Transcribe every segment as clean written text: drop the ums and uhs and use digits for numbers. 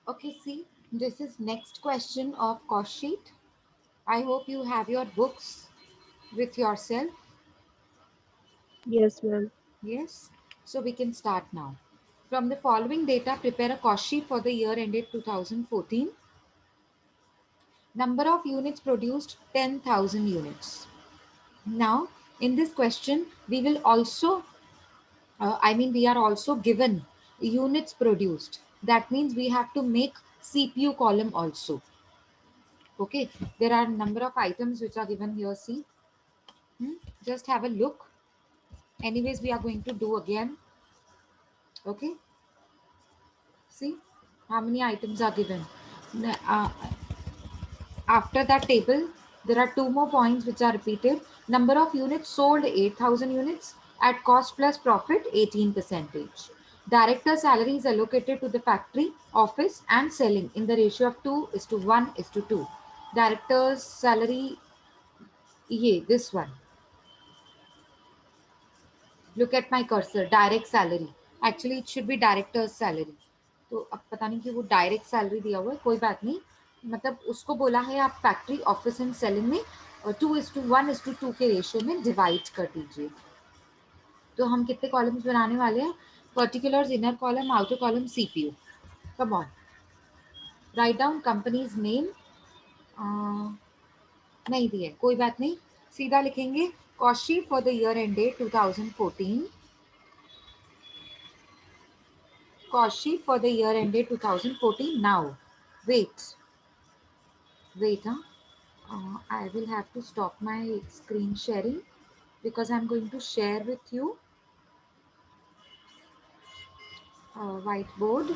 Okay, see, this is next question of cost sheet. I hope you have your books with yourself. Yes, ma'am. Yes. So we can start now. From the following data, prepare a cost sheet for the year ended 2014. Number of units produced 10,000 units. Now, in this question, we will also, we are also given units produced. That means we have to make CPU column also. Okay, there are a number of items which are given here. See, just have a look. Anyways, we are going to do again. Okay, see how many items are given. Uh, After that table, there are two more points which are repeated. Number of units sold 8,000 units at cost plus profit 18%. Director salary is allocated to the factory, office and selling in the ratio of 2 is to 1 is to 2. Director's salary, this one. Look at my cursor, direct salary. Actually it should be director's salary. तो अब पता नहीं कि वो direct salary दिया हुआ है, कोई बात नहीं. मतलब उसको बोला है आप फैक्ट्री ऑफिस एंड सेलिंग में 2:1:2 के रेशियो में डिवाइड कर दीजिए. तो हम कितने कॉलम्स बनाने वाले हैं? Particulars, inner column, outer column, CPU. Come on, write down companies name. नहीं दिए, कोई बात नहीं, सीधा लिखेंगे cost sheet for the year ended 2014. Cost sheet for the year ended 2014. Now, wait, huh? I will have to stop my screen sharing because I'm going to share with you whiteboard.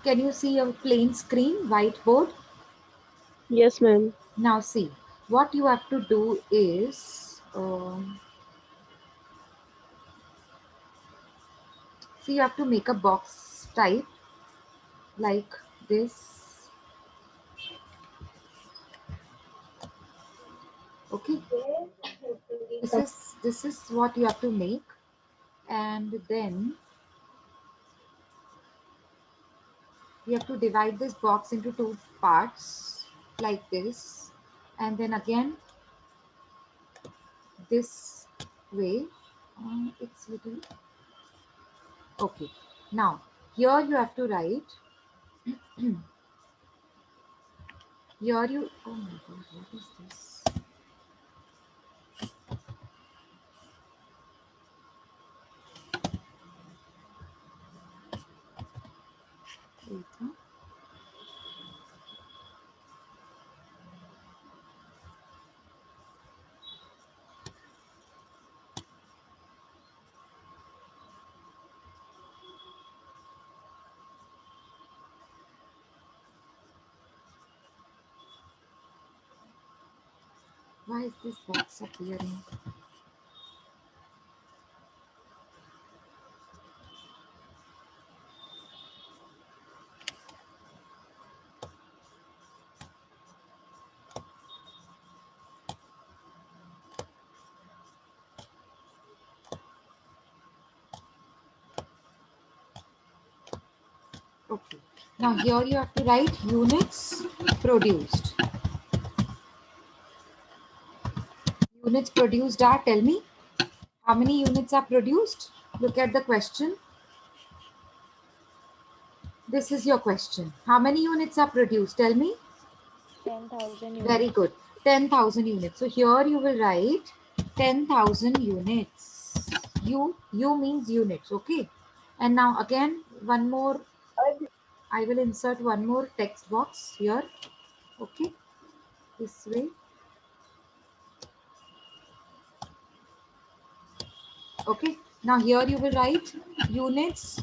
Can you see a plain screen, whiteboard? Yes, ma'am. Now see, what you have to do is, see, you have to make a box type like this. Okay, this is what you have to make, and then you have to divide this box into two parts like this, and then again this way. It's little okay. Now here you have to write. Here you, oh my god, what is this? Wait, huh? Why is this box appearing? Okay, now here you have to write units produced. Units produced are, tell me, how many units are produced? Look at the question. This is your question. How many units are produced? Tell me. 10,000 Very units. good. 10,000 units. So here you will write 10,000 units. U means units. Okay. And now again, one more. I will insert one more text box here. Okay. This way. Okay. Now here you will write units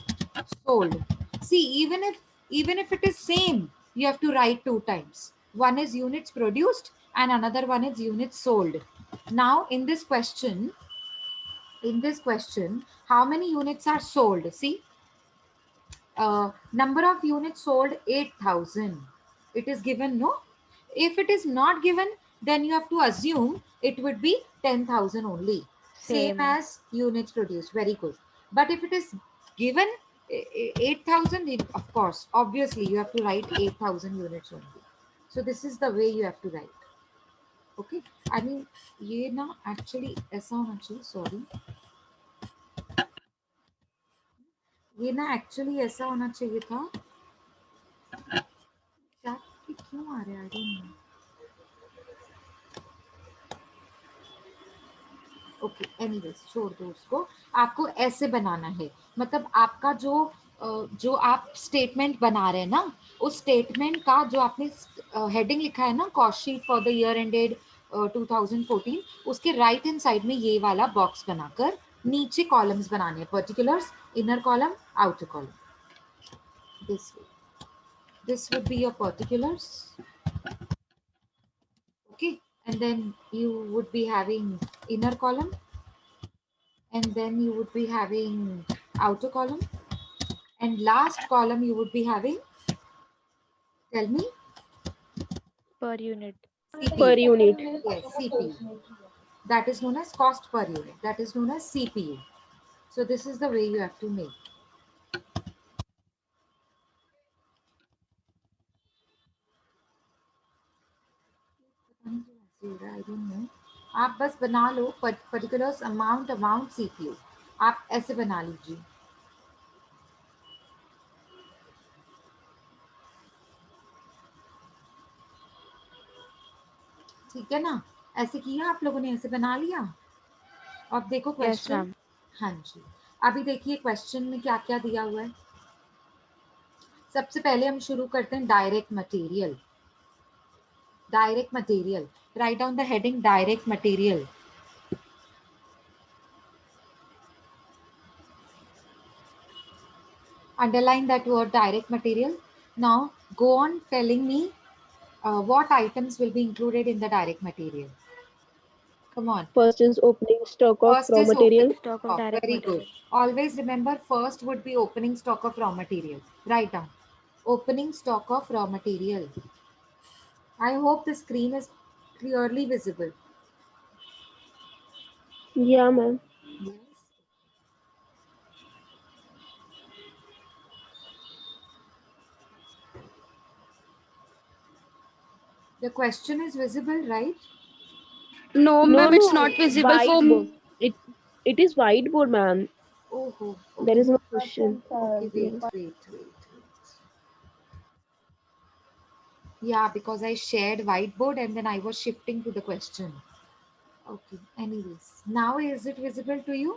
sold. See, even if it is same, you have to write two times. One is units produced and another one is units sold. Now in this question, how many units are sold? See, number of units sold 8,000. It is given, no? If it is not given, then you have to assume it would be 10,000 only. Same Same. as units produced. Very good. But if it is given, 8,000, of course, obviously you have to write 8,000 units only. So this is the way you have to write. Okay, I mean ये ना actually ऐसा होना चाहिए, sorry, ये ना actually ऐसा होना चाहिए था. क्या क्यों आ रहा है, I don't know. Okay, anyways छोड़ दो उसको. आपको ऐसे बनाना है, मतलब आपका जो आप स्टेटमेंट बना रहे हैं ना, उस स्टेटमेंट का जो आपने हेडिंग लिखा है ना, cost sheet for the year ended 2014, उसके राइट हैंड साइड में ये वाला बॉक्स बनाकर नीचे कॉलम्स बनाने हैं, particulars, inner column, outer column. This would be your particulars. Okay, and then you would be having inner column, and then you would be having outer column, and last column you would be having, tell me, Per unit. Per CPU. unit. Yes, CPU. That is known as cost per unit. That is known as CPU. So this is the way you have to make. I don't know. आप बस बना लो particulars, amount CPU. आप ऐसे बना लीजिए. ठीक है ना, ऐसे किया आप लोगों ने, ऐसे बना लिया. अब देखो Yes, क्वेश्चन. ma'am. हाँ जी, अभी देखिए क्वेश्चन में क्या क्या दिया हुआ है. सबसे पहले हम शुरू करते हैं direct material. Direct material, write down the heading direct material. Underline that word direct material. Now go on telling me what items will be included in the direct material. Come on. First is opening stock of First raw is material. opening Stock of stock. direct Very good. material. Always remember, first would be opening stock of raw material. Write down. Opening stock of raw material. I hope the screen is clearly visible. Yeah, ma'am. Yes. The question is visible, right? No, No, ma'am, it's no, not visible for whiteboard. me. It is whiteboard, ma'am. Oh, There okay. is no question. Okay, Yeah. wait. Yeah, because I shared whiteboard and then I was shifting to the question. Okay, anyways. Now is it visible to you?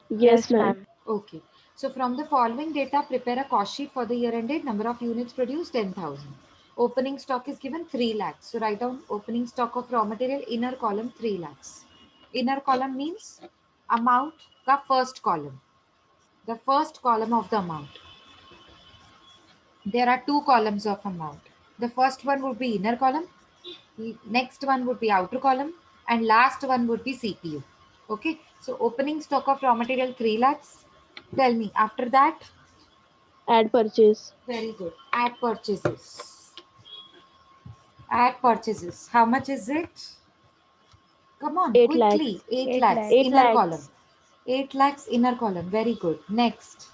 Yes, Yes, ma'am. ma'am. Okay. So from the following data, prepare a cost sheet for the year ended. Number of units produced 10,000. Opening stock is given 3 lakhs. So write down opening stock of raw material, inner column 3 lakhs. Inner column means amount ka first column. The first column of the amount. There are two columns of amount. The first one would be inner column, next one would be outer column, and last one would be CPU. Okay, so opening stock of raw material 3 lakhs. Tell me after that. Add purchase. Very good. Add purchases. Add purchases. How much is it? Come on, 8 quickly. lakhs. 8 8 lakhs. lakhs. 8 Inner column. lakhs. 8 lakhs inner column. Very good. Next.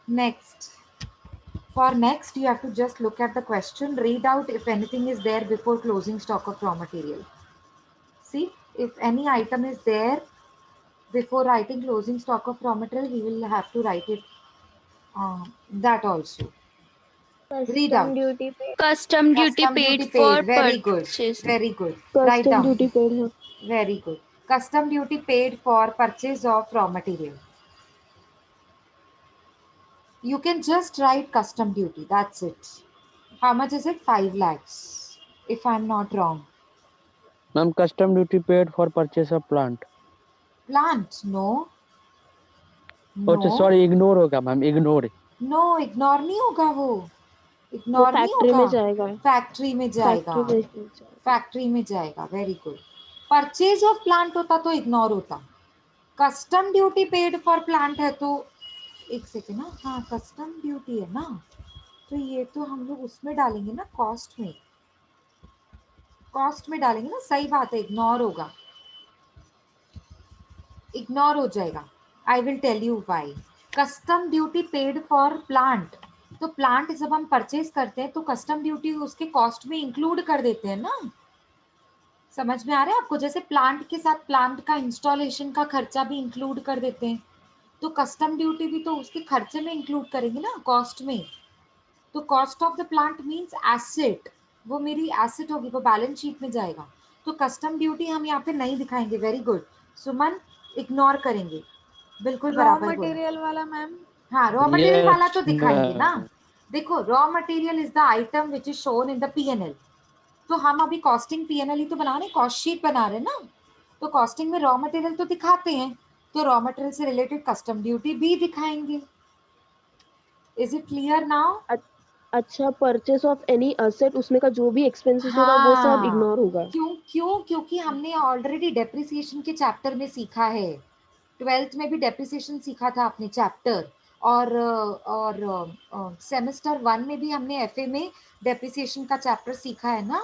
Next. For next, you have to just look at the question, read out if anything is there before closing stock of raw material. See, if any item is there before writing closing stock of raw material, we will have to write it, that also. Read Custom out. duty paid. Custom duty Custom paid duty for paid. Very good. purchase. Very good. Write Custom down. duty paid. Huh? Very good. Custom duty paid for purchase of raw material. You can just write custom duty. That's it. How much is it? 5 lakhs. If I'm not wrong. Ma'am, custom duty paid for purchase of plant. Plant? No. अच्छा, No. Sorry, ignore होगा ma'am, ignore. No, ignore नहीं होगा वो. वो ignore नहीं factory होगा. में जाएगा. फैक्ट्री में जाएगा. फैक्ट्री में जाएगा. फैक्ट्री में जाएगा. Very good. Purchase of plant होता तो इग्नोर होता. Custom duty paid for plant है तो एक सेकेंड ना. हाँ, कस्टम ड्यूटी है ना, तो ये तो हम लोग उसमें डालेंगे ना, कॉस्ट में. कॉस्ट में डालेंगे ना. सही बात है, इग्नोर होगा. इग्नोर हो जाएगा. I will tell you why. Custom duty paid for plant. तो प्लांट जब हम परचेज करते हैं तो कस्टम ड्यूटी उसके कॉस्ट में इंक्लूड कर देते हैं ना. समझ में आ रहा है आपको? जैसे प्लांट के साथ प्लांट का इंस्टॉलेशन का खर्चा भी इंक्लूड कर देते हैं, तो कस्टम ड्यूटी भी तो उसके खर्चे में इंक्लूड करेंगे ना, कॉस्ट में. तो cost of the plant means asset, वो मेरी एसेट होगी, वो बैलेंस शीट में जाएगा. तो कस्टम ड्यूटी हम यहाँ पे नहीं दिखाएंगे. वेरी गुड सुमन, इग्नोर करेंगे. बिल्कुल रॉ बराबर बोला. मटेरियल वाला मैम. हाँ, रॉ मटेरियल वाला तो Yes, दिखाएंगे ना. ma'am. देखो, raw material is the item which is shown in the P&L. तो हम अभी कॉस्टिंग P&L ही तो बना रहे हैं, कॉस्ट शीट बना रहे हैं ना. तो कॉस्टिंग में रॉ मटेरियल तो दिखाते हैं, तो रॉ मटेरियल से रिलेटेड कस्टम ड्यूटी भी दिखाएंगे. Is it clear now? अच्छा, परचेस ऑफ एनी असेट, उसमें का जो भी एक्सपेंसेस होगा वो सब हाँ, इग्नोर होगा. क्योंकि हमने ऑलरेडी डेप्रिसिएशन के चैप्टर में सीखा है. 12th में भी डेप्रिसिएशन सीखा था आपने चैप्टर, और सेमेस्टर 1 में भी हमने एफए में डेप्रिसिएशन का चैप्टर सीखा है ना.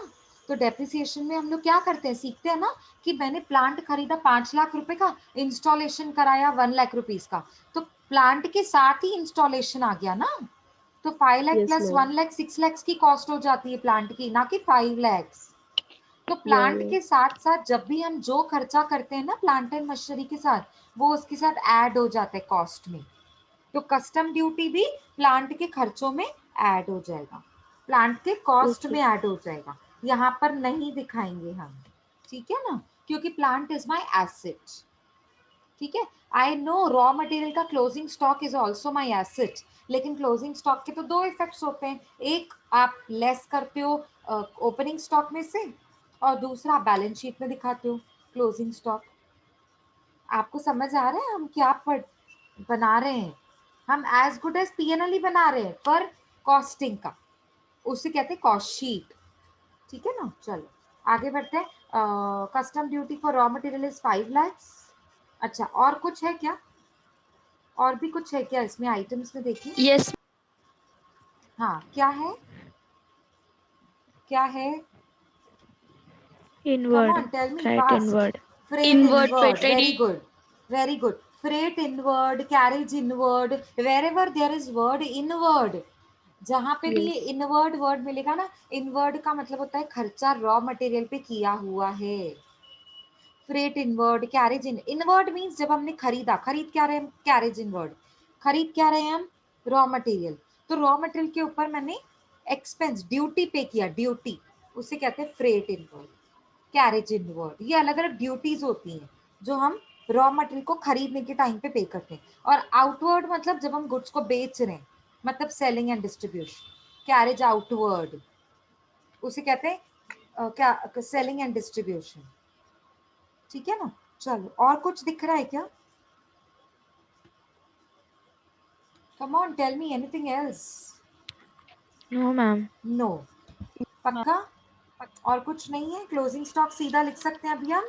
तो डेप्रिसिएशन में हम लोग क्या करते हैं, सीखते हैं ना, कि मैंने प्लांट खरीदा 5 लाख रुपए का, इंस्टॉलेशन कराया 1 लाख रुपीस का, तो प्लांट के साथ ही इंस्टॉलेशन आ गया ना. तो 5 lakh Yes, plus ma'am. 1 lakh 6 lakh की कॉस्ट हो जाती है प्लांट की, ना कि 5 लाख. तो प्लांट Yeah. के साथ साथ जब भी हम जो खर्चा करते हैं ना प्लांट एंड मशीनरी के साथ, वो उसके साथ ऐड हो जाता है कॉस्ट में. तो कस्टम ड्यूटी भी प्लांट के खर्चों में ऐड हो जाएगा, प्लांट के कॉस्ट Okay. में ऐड हो जाएगा. यहाँ पर नहीं दिखाएंगे हम, ठीक है ना, क्योंकि प्लांट इज माय एसेट. ठीक है. आई नो रॉ मटेरियल का closing stock is also my asset, लेकिन क्लोजिंग स्टॉक के तो दो इफेक्ट्स होते हैं. एक, आप लेस करते हो ओपनिंग स्टॉक में से, और दूसरा बैलेंस शीट में दिखाते हो क्लोजिंग स्टॉक. आपको समझ आ रहा है हम क्या बना रहे हैं? हम एज गुड एज P&L ही बना रहे हैं पर कॉस्टिंग का, उसे कहते हैं कॉस्ट शीट. ठीक है ना. चलो आगे बढ़ते हैं. Custom duty for raw material is 5 lakhs. अच्छा, और कुछ है क्या? और भी कुछ है क्या इसमें आइटम्स में? देखिए. Yes. हाँ, क्या है, क्या है? Come Inward. On, tell me Freight fast. inward. Freight Inward inward. freight Very ready. good. Very good. Freight inward, carriage inward. Wherever there is word inward, जहाँ पे भी ये Yes. इनवर्ड वर्ड मिलेगा ना, इनवर्ड का मतलब होता है खर्चा रॉ मटेरियल पे किया हुआ है. Freight inward, carriage inward means जब हमने खरीदा, खरीद क्या रहे हम, कैरेज इनवर्ड, खरीद क्या रहे हम, रॉ मटेरियल. तो रॉ मटेरियल के ऊपर मैंने एक्सपेंस ड्यूटी पे किया, ड्यूटी, उसे कहते हैं फ्रेट इनवर्ड, कैरेज इनवर्ड. ये अलग अलग ड्यूटीज होती हैं जो हम रॉ मटेरियल को खरीदने के टाइम पे पे करते हैं. और आउटवर्ड मतलब जब हम गुड्स को बेच रहे हैं, मतलब selling and distribution. Carriage outward उसे कहते हैं क्या, सेलिंग एंड डिस्ट्रीब्यूशन. ठीक है ना. चलो, और कुछ दिख रहा है क्या? Come on, tell me anything else. No ma'am. No, पक्का? और कुछ नहीं है? क्लोजिंग स्टॉक सीधा लिख सकते हैं अभी हम.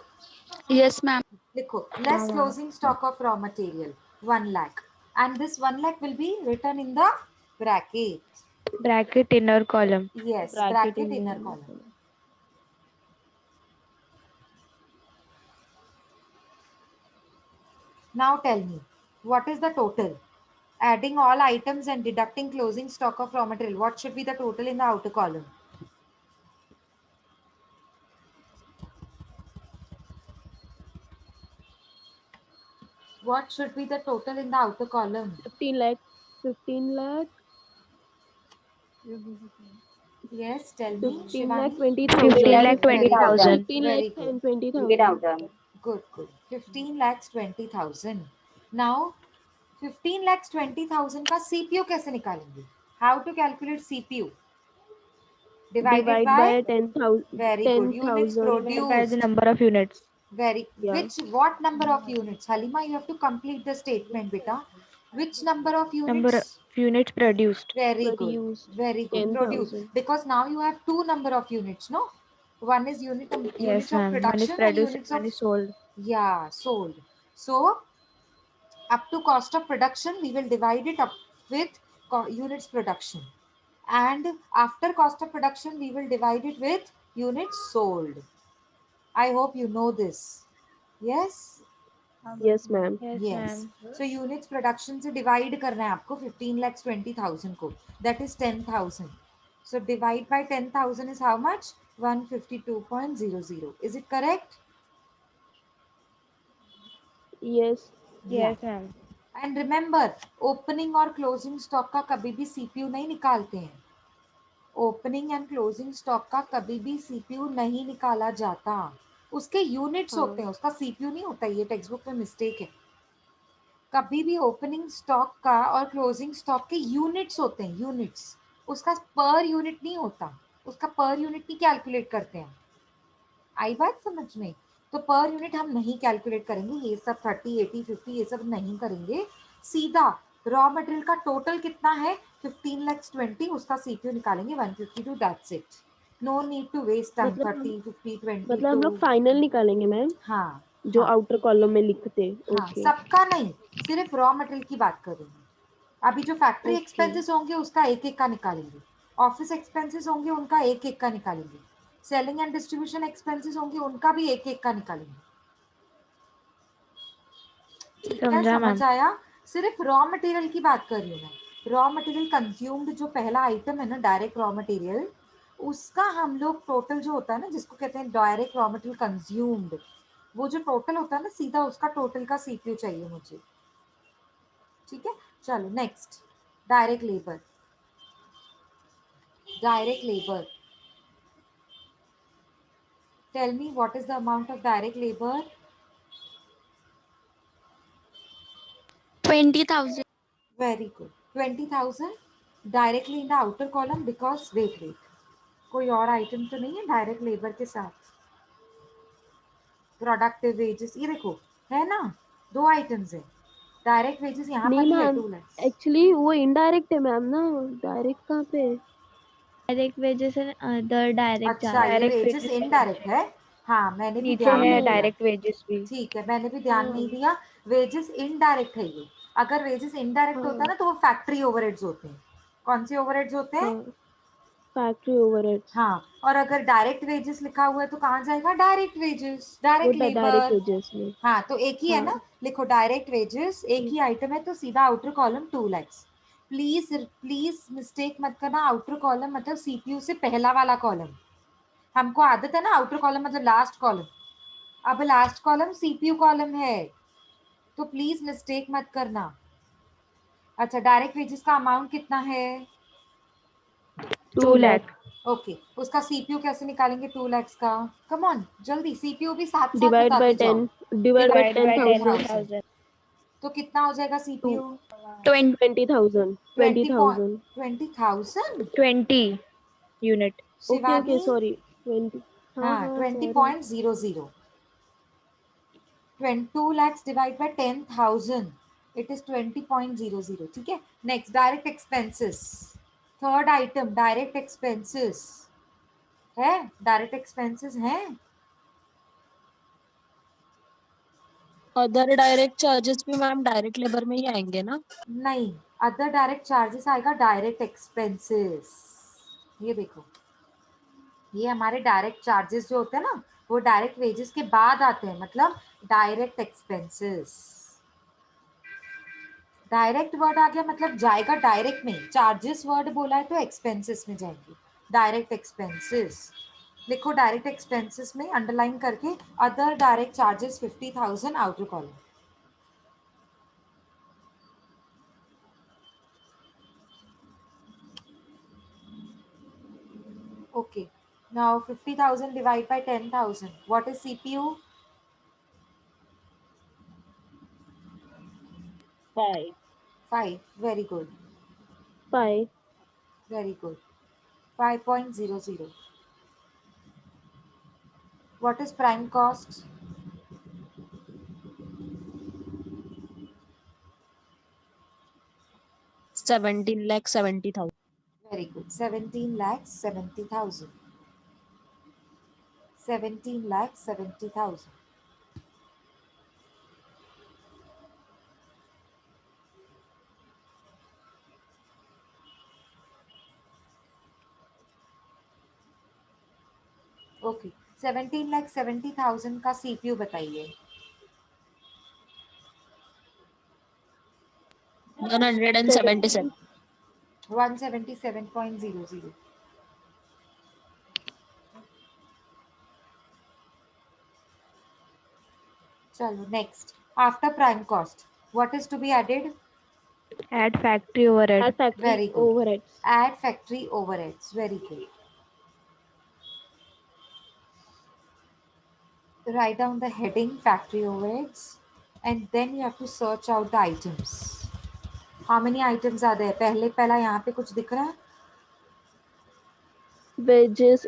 Yes, ma'am. लिखो, हाँ, less ma'am. Closing stock of raw material 1 lakh, and this 1 lakh will be written in the bracket. Bracket inner column. Yes, Bracket bracket in inner the column. Now tell me, what is the total? Adding all items and deducting closing stock of raw material, what should be the total in the outer column? What should be the total in the outer column? 15 lakh. 15 lakh. Yes, tell me, 15 lakh Shivani. 20,000. 15 lakh Very good. 20,000. 15 Very lakh good. and 20,000. Good, good. 15 lakhs 20,000. Now, 15 lakhs 20,000 का CPU कैसे निकालेंगे? How to calculate CPU? Divided Divide by? by 10,000. Very good. Units 10,000. Divided by the produced. number of units. Very. Yeah. What number of units? Halima, you have to complete the statement, beta. Which number of Number units? of units produced. Very good. Produced Very good. Produce. 10,000. Because now you have two number of units, no? One is units Yes, of ma'am. One is production and produced units and of, one is sold. yeah, sold. So up to cost of production, we will divide it up with units production. And after cost of production, we will divide it with units sold. I hope you know this. Yes? Yes, ma'am. Yes, Yes. ma'am. So units production से divide करना है आपको 15,20,000 को, that is 10,000. So divide by 10,000 is how much? 152.00. Is it correct? Yes. Yeah. Yes, ma'am. And remember, opening और closing stock का कभी भी CPU नहीं निकालते हैं. ओपनिंग एंड क्लोजिंग स्टॉक का कभी भी सीपीयू नहीं निकाला जाता. उसके यूनिट्स होते हैं, हाँ. उसका सीपीयू नहीं होता. ये टेक्स्ट बुक में मिस्टेक है. कभी भी ओपनिंग स्टॉक का और क्लोजिंग स्टॉक के यूनिट्स होते हैं, यूनिट्स. उसका पर यूनिट नहीं होता. उसका पर यूनिट नहीं कैलकुलेट करते हैं. आई बात समझ में? तो पर यूनिट हम नहीं कैलकुलेट करेंगे. ये सब 30, 80, 50 ये सब नहीं करेंगे. सीधा रॉ मटेरियल का टोटल कितना है 15,20,000, उसका सीपीयू निकालेंगे 152. That's it. No need to waste time. मतलब 30, 50, हम 22. लोग फाइनल निकालेंगे मैम, हाँ जो हाँ आउटर कॉलम में लिखते. हाँ, ओके. सबका नहीं, सिर्फ रॉ मटेरियल की बात कर रही हूँ. अभी जो फैक्ट्री ओके. एक्सपेंसेस होंगे उसका एक एक का निकालेंगे. ऑफिस एक्सपेंसेस होंगे उनका एक एक का निकालेंगे. सेलिंग एंड डिस्ट्रीब्यूशन एक्सपेंसेस होंगे उनका भी एक एक का निकालेंगे. ठीक है, समझा समझ मैम. आया? सिर्फ रॉ मटेरियल की बात कर रही हूँ मैं. रॉ मटेरियल कंज्यूम्ड जो पहला आइटम है ना, डायरेक्ट रॉ मटेरियल, उसका हम लोग टोटल जो होता है ना, जिसको कहते हैं डायरेक्ट रॉ मटेरियल कंज्यूम्ड, वो जो टोटल होता है ना, सीधा उसका टोटल का सीपीयू चाहिए मुझे. ठीक है, चलो next. Direct labour. Direct labour, tell me what is the amount of direct labour? 20,000. Very good. 20,000 directly in the outer column because wait wait, कोई और आइटम तो नहीं है डायरेक्ट लेबर के साथ? प्रोडक्टिव वेजेस, ये देखो है ना, दो आइटम्स है. डायरेक्ट वेजेस यहाँ नहीं पर भी है मैम, 2 lakhs. एक्चुअली वो इनडायरेक्ट है मैम ना. डायरेक्ट कहाँ पे है? Direct wages and other direct अच्छा, ये डायरेक्ट वेजेस वेजेस के इनडायरेक्ट नीचे. है. हाँ, मैंने भी नीचे ध्यान है नहीं हाँ. दिया. डायरेक्ट वेजेस भी. ठीक है, मैंने भी ध्यान नहीं हाँ. दिया. वेजेस इनडायरेक्ट है ये. अगर वेजेस इनडायरेक्ट होता हाँ. ना तो वो फैक्ट्री ओवरहेड्स होते हैं. कौन से ओवरहेड्स होते हैं? हाँ. Factory overheads. हाँ. और अगर डायरेक्ट वेजेस लिखा हुआ है तो कहाँ जाएगा? डायरेक्ट वेजेस, वो डायरेक्ट डायरेक्ट लेबर. वेजेस में. हाँ, तो एक ही है हाँ. ना, लिखो डायरेक्ट वेजेस, एक ही आइटम है तो सीधा outer column 2 lakhs. Please please mistake मत करना. आउटर कॉलम मतलब सीपीयू से पहला वाला कॉलम. हमको आदत है ना, आउटर कॉलम मतलब लास्ट कॉलम. अब लास्ट कॉलम सीपीयू कॉलम है, तो प्लीज मिस्टेक मत करना. अच्छा, डायरेक्ट वेजेस का अमाउंट कितना है? 2 2 lakh. lakh. ओके, उसका सीपीयू कैसे निकालेंगे 2 lakhs का? कम ऑन जल्दी, सीपीयू भी साथ साथ डिवाइड बाय बताते जाओ. 10. Divide by Divide by 10,000. 10,000. 10,000. तो कितना हो जाएगा two. CPU? 20. 20,000. 20 20,000. 20,000. 20 unit. Okay. Okay. Shivani. Sorry. 20. हाँ हाँ, हाँ. Sorry. 20.00. 2 lakhs divide by 10,000. It is 20.00. ठीक है. Next, direct expenses. Third item direct expenses है. डायरेक्ट एक्सपेंसेस हैं. अदर डायरेक्ट चार्जेस भी मैम डायरेक्ट लेबर में ही आएंगे ना? नहीं, अदर डायरेक्ट चार्जेस आएगा डायरेक्ट एक्सपेंसेस. ये देखो, ये हमारे डायरेक्ट चार्जेस जो होते हैं ना, वो डायरेक्ट वेजेस के बाद आते हैं, मतलब डायरेक्ट एक्सपेंसेस. डायरेक्ट वर्ड आ गया मतलब जाएगा डायरेक्ट में. चार्जेस वर्ड बोला है तो एक्सपेंसेस में जाएंगे. डायरेक्ट एक्सपेंसेस लिखो. डायरेक्ट एक्सपेंसेस में अंडरलाइन करके other direct charges 50,000 outer column. Okay. Now 50,000 divided by 10,000. What is CPU? 5. 5. Very good. 5. Very good. 5.00. What is prime cost? 17,70,000. Very good. 17 lakhs 70,000. 17 lakhs 70,000. Okay, 17 lakh 70,000 का CPU बताइए. 177. 177.00. Chalo, next. After prime cost, what is to be added? Add factory overhead. Add factory Very good. overheads. Add factory overheads. Very good. Write down the heading factory overheads and then you have to search out the items. How many items are there? पहला यहाँ पे कुछ दिख रहा है? Wages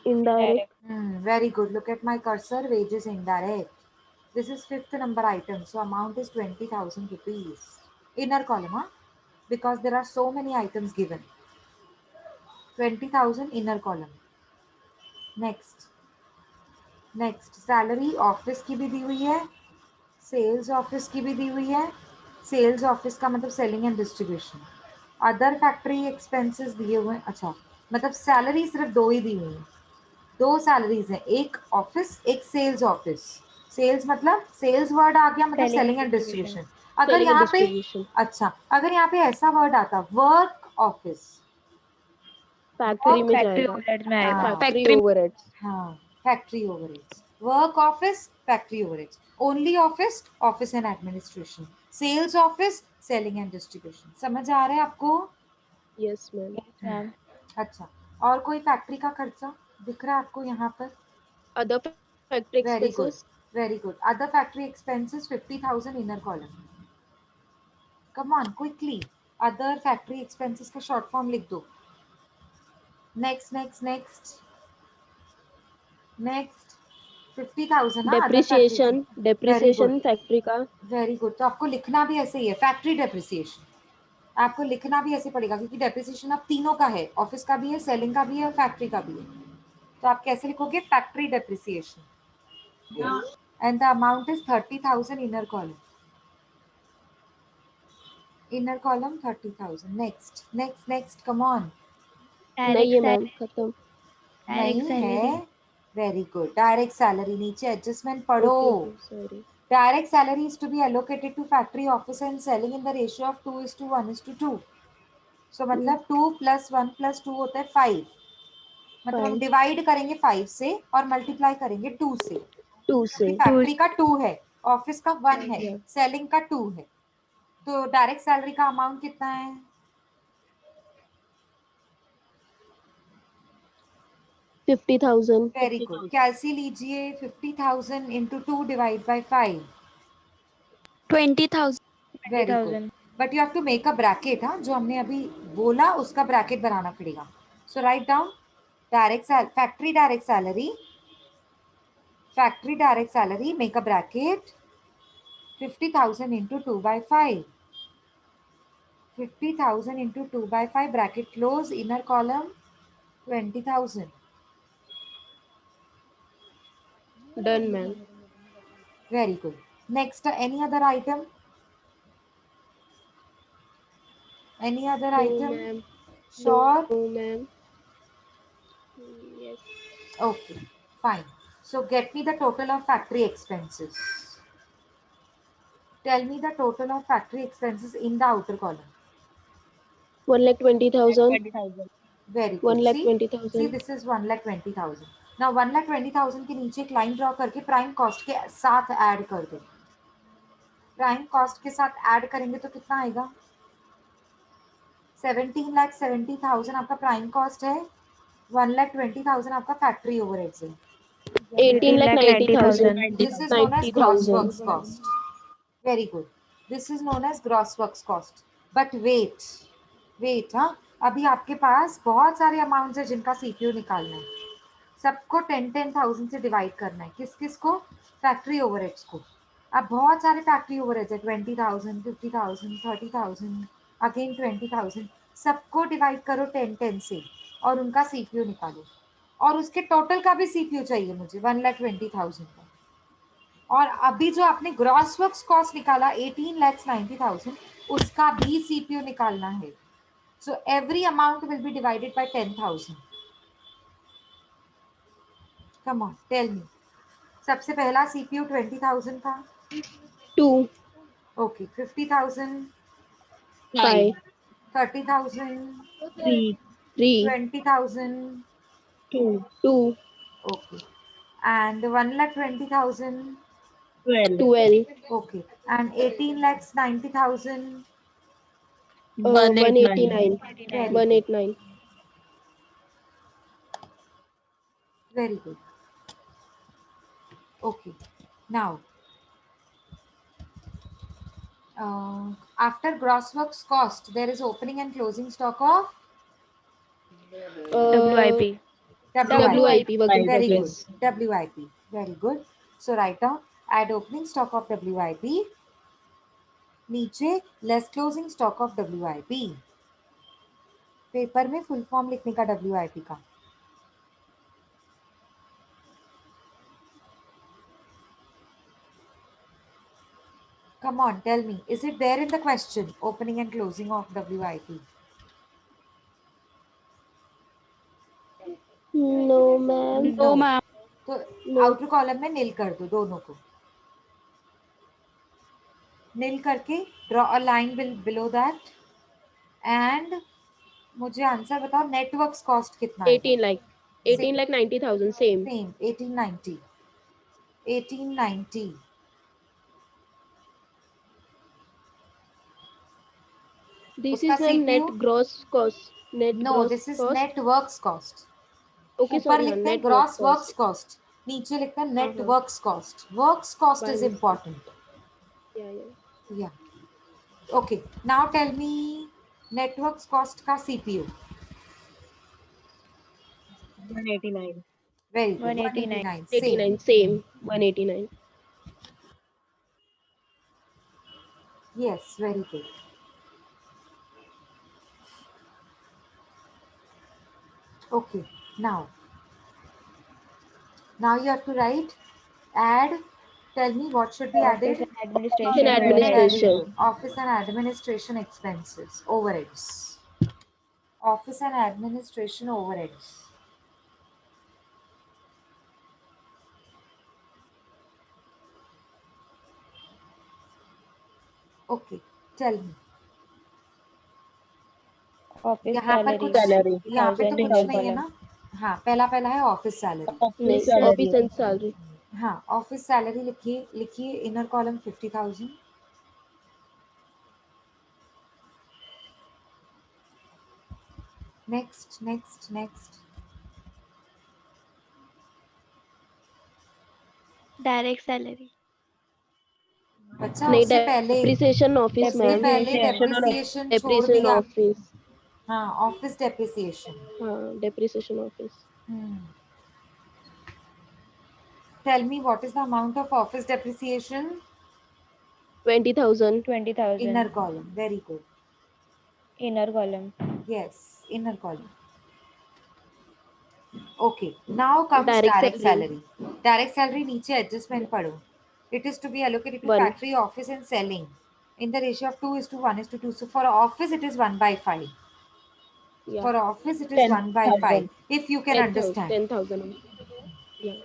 indirect. Very good. Look at my cursor. Wages indirect. This is fifth number item. So amount is 20,000 rupees. Inner column, huh? Because there are so many items given. 20,000 inner column. Next. Salary office की भी दी हुई है. Sales office की भी दी हुई है. Sales office का मतलब selling and distribution. Other factory expenses दिए हुए हैं. अच्छा, मतलब सैलरी सिर्फ दो ही दी हुई है. दो सैलरीज हैं, एक ऑफिस एक सेल्स ऑफिस. सेल्स मतलब सेल्स वर्ड आ गया मतलब Selling selling and distribution. Distribution. अगर Selling and यहाँ पे distribution. अच्छा अगर यहाँ पे ऐसा वर्ड आता वर्क ऑफिस, फैक्ट्री में फैक्ट्री जाएगा. ओवरहेड में आएगा. हाँ फैक्ट्री Factory. ओवरहेड्स. हाँ factory overheads. Work office factory overheads. Only office office and administration. Sales office selling and distribution. समझ आ रहा है आपको? Yes ma'am. मैम. अच्छा, और कोई फैक्ट्री का खर्चा दिख रहा है आपको यहाँ पर? Other factory Very good. Expenses. Very good. Other factory expenses 50,000 inner column. Come on, quickly. Other factory expenses का short form लिख दो. Next. 50,000 ना other factory. डेप्रिसिएशन फैक्ट्री का. Very good. तो आपको लिखना भी ऐसे ही है, फैक्ट्री डेप्रिसिएशन. आपको लिखना भी ऐसे पड़ेगा क्योंकि डेप्रिसिएशन अब तीनों का है, ऑफिस का भी है, सेलिंग का भी है और फैक्ट्री का भी है. तो आप कैसे लिखोगे? Factory depreciation. And the amount is 30,000 inner column. Inner column 30,000. Next. Come on. नहीं है मैम, खत्म. नहीं है. Very good. Direct salary नीचे adjustment पढ़ो. Sorry. Direct salary is to be allocated to factory, office and selling in the ratio of 2:1:2. So मतलब 2 + 1 + 2 होता है 5. मतलब हम डिवाइड करेंगे 5 से और मल्टीप्लाई करेंगे 2 से. 2 से. फैक्ट्री का 2 है, ऑफिस का 1 है, Yeah. सेलिंग का 2 है. तो डायरेक्ट सैलरी का अमाउंट कितना है? 50,000. Very good. कैलसी लीजिए. 50,000 into 2 divide by 5. 20,000. Very good. 20,000. But you have to make a bracket. हाँ, जो हमने अभी बोला उसका ब्रैकेट बनाना पड़ेगा. So write down factory direct salary make a bracket 50,000 into 2 by 5. 50,000 into 2 by 5 bracket close. Inner column 20,000. Done ma'am. Very good. Next, any other item? Any other item? Ma'am. Sure. No ma'am. यस. Okay, fine. So get me the total of factory expenses. Tell me the total of factory expenses in the outer column. 1,20,000. 20,000. Very good. See, 1,20,000. this is 1,20,000. Now 1,20,000 के नीचे एक line draw करके prime cost के साथ add कर दो. Prime cost के साथ ऐड करेंगे तो कितना आएगा? 17,70,000 आपका प्राइम कॉस्ट है. 1,20,000 आपका फैक्ट्री ओवरहेड्स है. 18,90,000. This is known as gross 90,000. works cost. Very good. This is known as gross works cost. But wait, हाँ, अभी आपके पास बहुत सारे अमाउंट्स है जिनका सीपीयू निकालना है. सबको 10,000 से डिवाइड करना है. किस को? फैक्ट्री ओवरहेड्स को. अब बहुत सारे फैक्ट्री ओवरहेड्स है. 20,000, 50,000, 30,000, अगेन 20,000. सबको डिवाइड करो 10 से और उनका सीपीयू निकालो. और उसके टोटल का भी सीपीयू चाहिए मुझे 1,20,000 का. और अभी जो आपने ग्रॉस वर्क्स कॉस्ट निकाला 18,90,000 उसका भी सीपीयू निकालना है. So every amount will be divided by 10,000. Come on tell me. सबसे पहला सीपीयू 20,000 था. 2. Okay 50,000 5, 30,000, 3, 3, 20,000. 2, 2, Okay. And 1,20,000. 12, 12, Okay. And 18 lakhs 90,000. 189, 189, Very good. 189. Very good. Okay. Now, after gross works cost, there is opening and closing stock of WIP. WIP. WIP, work in 5, Very good. progress. yes. WIP. Very good. So write down add opening stock of WIP. नीचे less closing stock of WIP. Paper में full form लिखने का WIP का. Come on, tell me. Is it there in the question? Opening and closing of WIP. No, ma'am. No, ma'am. तो No. Outer column में नील कर दो दोनों को. नील करके draw a line below that. And मुझे आंसर बताओ. नेटवर्क्स कॉस्ट कितना है? 18 lakh. 18 lakh 90,000, same. Same 1890. 1890. This उसका is ma'am net CPU? gross cost. Net no, gross this is cost. Net works cost. Okay, ऊपर sorry, हाँ, लिखते हैं net work gross works cost. Cost, नीचे लिखते हैं नेट हाँ. Works cost. Works cost By is mistake. Important. Yeah, yeah. या okay. Now tell me networks cost का CPU. 189, very good. 189. 189. Same. 89, same. 189. Yes, very good. Okay, now you have to write add. Tell me what should be Office added. and administration In Very administration. overhead. good. Office and administration expenses, overheads. Office and administration overheads. Okay, tell me. Office यहाँ पर salary. कुछ, salary, यहाँ पे तो 1000 कुछ inner नहीं है column. ना. हाँ, पहला पहला है ऑफिस सैलरी. office नहीं, salary, office and salary. हाँ, ऑफिस सैलरी लिखिए. लिखिए inner column 50,000. Next next next. Direct salary. बच्चा नहीं, उससे पहले, depreciation office, उससे ma'am. पहले Depreciation और डेप्रिसिएशन छोड़ Depreciation दिया. office. हाँ, ऑफिस डेप्रिसिएशन. हाँ, depreciation office. Tell me what is the amount of office depreciation? 20,000. 20,000. Inner column. Very good. Inner column. Yes, inner column. Okay, now comes Direct direct salary. salary. Direct salary नीचे adjustment पढ़ो. It is to be allocated to 1. factory, office and selling in the ratio of 2:1:2. So for office it is 1/5. Yeah. For office it is 1/5. 10,000, If you can 10,000. understand. 10,000. Yeah.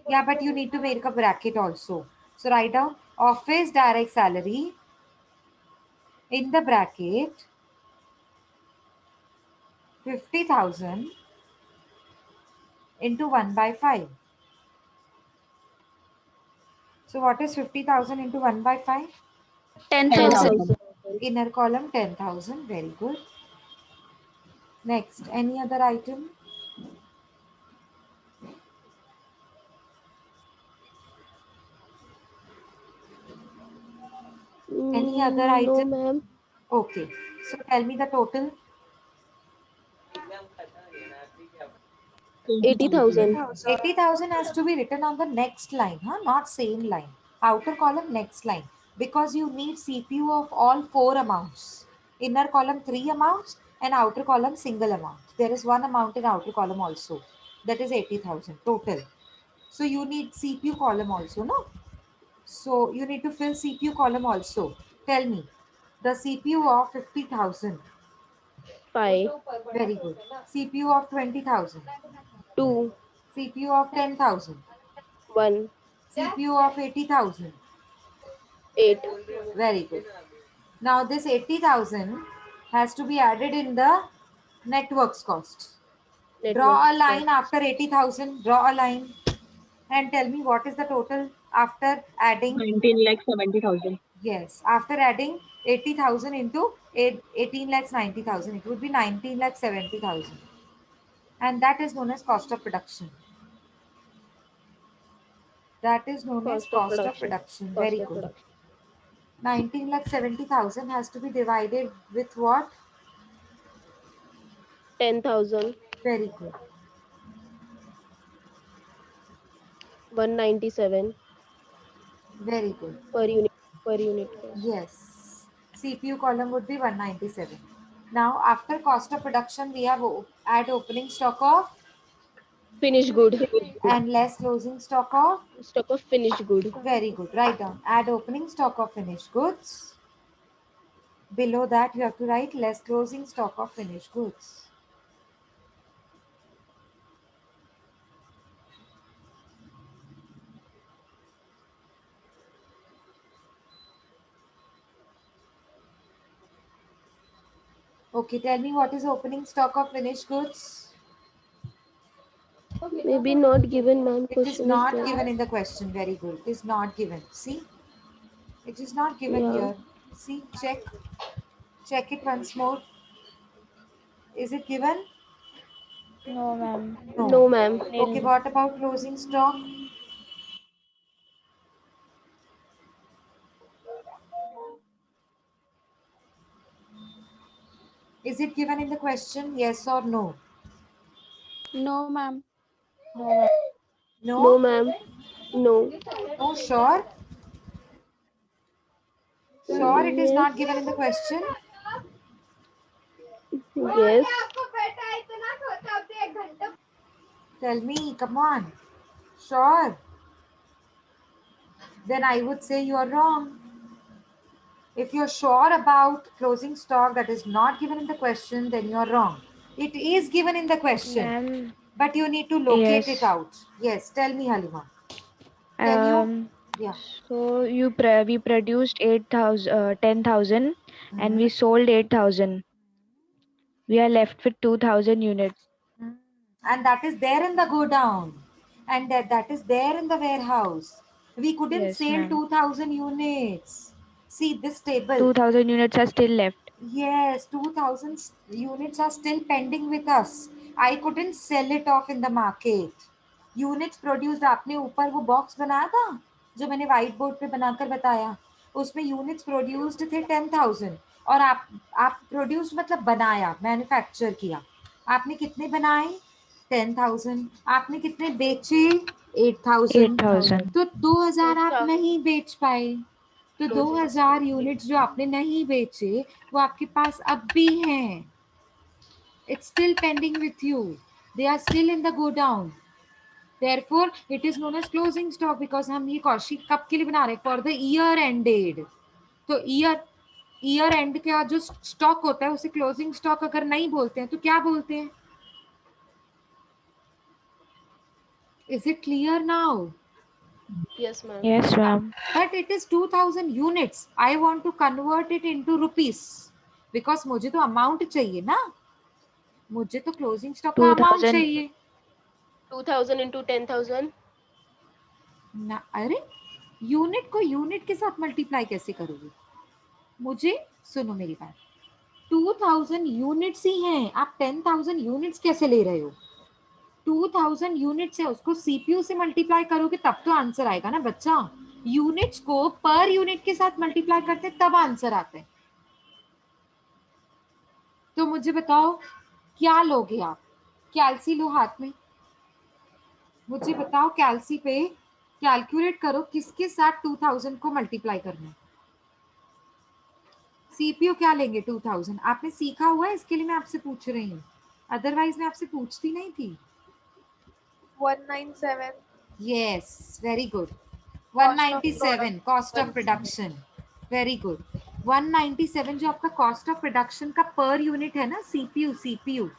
Yeah, but you need to make a bracket also. So write down office direct salary in the bracket 50,000 into 1/5. So what is 50,000 into 1/5? 10,000. 10,000. Inner column 10,000. Very good. Next, any other item? Any other No, item? ma'am. Okay. So tell me the total. 80,000. 80,000 has to be written on the next line, huh? Not same line. Outer column, next line. Because you need CPU of all 4 amounts. Inner column 3 amounts and outer column single amount. There is 1 amount in outer column also. That is 80,000 total. So you need CPU column also, no? So you need to fill CPU column also. Tell me the CPU of 50,000. 5. Very good. CPU of 20,000. 2. CPU of 10,000. 1. CPU of 80,000. 8. Very good. Now this 80,000 has to be added in the networks cost. Draw a Network line cost. after 80,000. Draw a line and tell me what is the total after adding. 19,70,000. Yes, after adding 80,000 into 18,90,000, it would be 19,70,000. And that is known as cost of production. That is known as Cost of cost of production. production. Cost Very of good. production. 19,70,000 has to be divided with what? 10,000. Very good. 197 Very good. per unit. Per unit cost. Yes. CPU column would be 197. Now, after cost of production, we have add opening stock of Finished good. and less closing stock of. Stock of finished good. Very good. Write down. Add opening stock of finished goods. Below that, you have to write less closing stock of finished goods. Okay, tell me what is opening stock of finished goods? Maybe not given, ma'am. It is Question is not there. given in the question. Very good. It is not given. See? It is not given Yeah. here. See? Check. Check it once more. Is it given? No, ma'am. No. No, ma'am. Okay, Nil. what about closing stock? Is it given in the question? Yes or no? No, ma'am. No, ma'am. No? No, ma'am. No. No, sure? Sure, it is Yes. not given in the question? Yes. Tell me, come on. Sure. Then I would say you are wrong. If you're sure about closing stock that is not given in the question, then you're wrong. It is given in the question, Ma'am, but you need to locate it yes. out. Yes, tell me, Halima. Can you? Yeah. So we produced 10,000 and Mhm. we sold 8,000. We are left with 2,000 units. And that is there in the go down. And that is there in the warehouse. We couldn't Yes, sell ma'am. 2,000 units. See this table. 2,000 units are still left. Yes, 2,000 units are still pending with us. I couldn't sell it off in the market. Units produced, आपने ऊपर वो box बनाया था जो मैंने white board पे बनाकर बताया, उसमें यूनिट्स प्रोड्यूस्ड थे 10,000 और आप प्रोड्यूस्ड मतलब बनाया, मैन्युफैक्चर किया. आपने कितने बनाए? 10,000. आपने कितने बेचे? 8,000. 8,000. तो 2,000 आप अच्छा. नहीं बेच पाए. तो Closing 2,000 यूनिट्स जो आपने नहीं बेचे वो आपके पास अब भी हैं. It's still pending with you. They are still in the go down. Therefore, it is known as closing stock because हम ये कॉस्ट कब के लिए बना रहे हैं? For the year ended. तो ईयर एंड का जो स्टॉक होता है उसे क्लोजिंग स्टॉक अगर नहीं बोलते हैं तो क्या बोलते हैं? Is it clear now? Yes, ma'am. Yes, ma'am. But it is 2,000 units. I want to convert it into rupees because मुझे तो अमाउंट चाहिए ना. मुझे तो क्लोजिंग स्टॉक का अमाउंट 2,000. चाहिए 2,000 into 10,000. ना. अरे यूनिट को यूनिट के साथ मल्टीप्लाई कैसे करोगे? मुझे सुनो मेरी बात. 2,000 यूनिट्स ही हैं. आप 10,000 यूनिट्स कैसे ले रहे हो? 2,000 यूनिट्स है, उसको सीपीयू से मल्टीप्लाई करोगे तब तो आंसर आएगा ना बच्चा. यूनिट्स को पर यूनिट के साथ मल्टीप्लाई करते तब आंसर आता है. तो मुझे बताओ क्या लोगे आप? कैलसी लो हाथ में. मुझे बताओ कैलसी पे कैलकुलेट करो किसके साथ 2,000 को मल्टीप्लाई करना है. सीपीयू क्या लेंगे? 2,000. आपने सीखा हुआ है, इसके लिए मैं आपसे पूछ रही हूँ, अदरवाइज मैं आपसे पूछती नहीं थी. 197. Yes, very good. 197 cost of production. Very good. 197 जो आपका कॉस्ट ऑफ प्रोडक्शन का पर यूनिट है ना, सीपीयू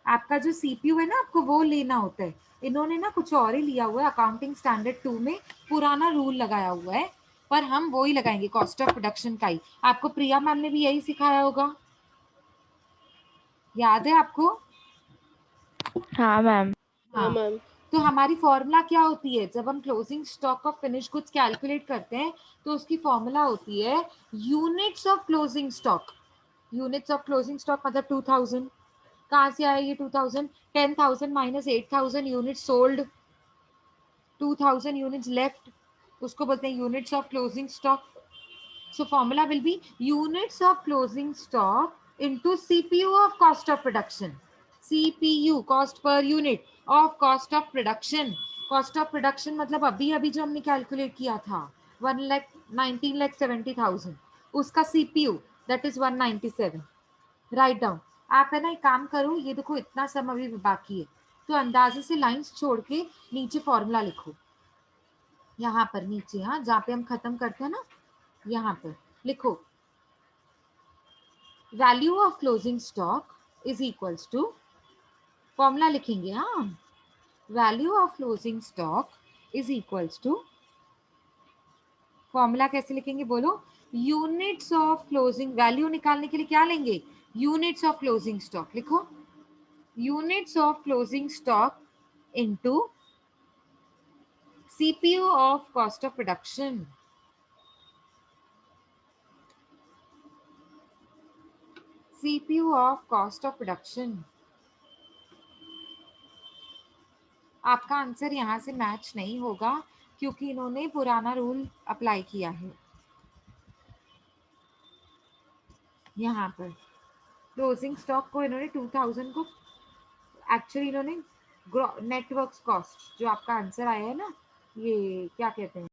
आपका जो सीपीयू है ना, आपको वो लेना होता है. इन्होंने ना कुछ और ही लिया हुआ है. अकाउंटिंग स्टैंडर्ड 2 में पुराना रूल लगाया हुआ है पर हम वो ही लगाएंगे, कॉस्ट ऑफ प्रोडक्शन का ही। आपको प्रिया मैम ने भी यही सिखाया होगा, याद है आपको? हाँ मैम। हाँ हाँ, मैम। तो हमारी फॉर्मूला क्या होती है जब हम closing stock of finish goods calculate करते हैं? तो उसकी फॉर्मूला होती है units of closing stock. Units of closing stock मतलब 2000। कहाँ से आया ये 2000? 10,000 minus 8,000 units sold, 2000 units left, उसको बोलते हैं units of closing stock. So formula will be units of closing stock into CPU of cost of production. CPU cost per unit of cost of production. Cost of production मतलब अभी अभी जो हमने calculate किया था 1,19,70,000, उसका CPU that is 197. Write down. आप है ना एक काम करो, ये देखो इतना सम अभी बाकी है, तो अंदाजे से लाइंस छोड़ के नीचे फॉर्मूला लिखो, यहाँ पर नीचे, हाँ जहाँ पे हम खत्म करते हैं ना, यहाँ पर लिखो value of closing stock is equals to, formula लिखेंगे, हाँ value of closing stock is equals to, formula कैसे लिखेंगे बोलो? यूनिट्स ऑफ क्लोजिंग, वैल्यू निकालने के लिए क्या लेंगे? यूनिट्स ऑफ क्लोजिंग स्टॉक लिखो, units of closing stock into CPU of cost of production. CPU of cost of production. आपका आंसर यहाँ से मैच नहीं होगा क्योंकि इन्होंने पुराना रूल अप्लाई किया है। यहाँ पर क्लोजिंग स्टॉक को इन्होंने 2000 को एक्चुअली इन्होंने नेटवर्क कॉस्ट, जो आपका आंसर आया है ना, ये क्या कहते हैं,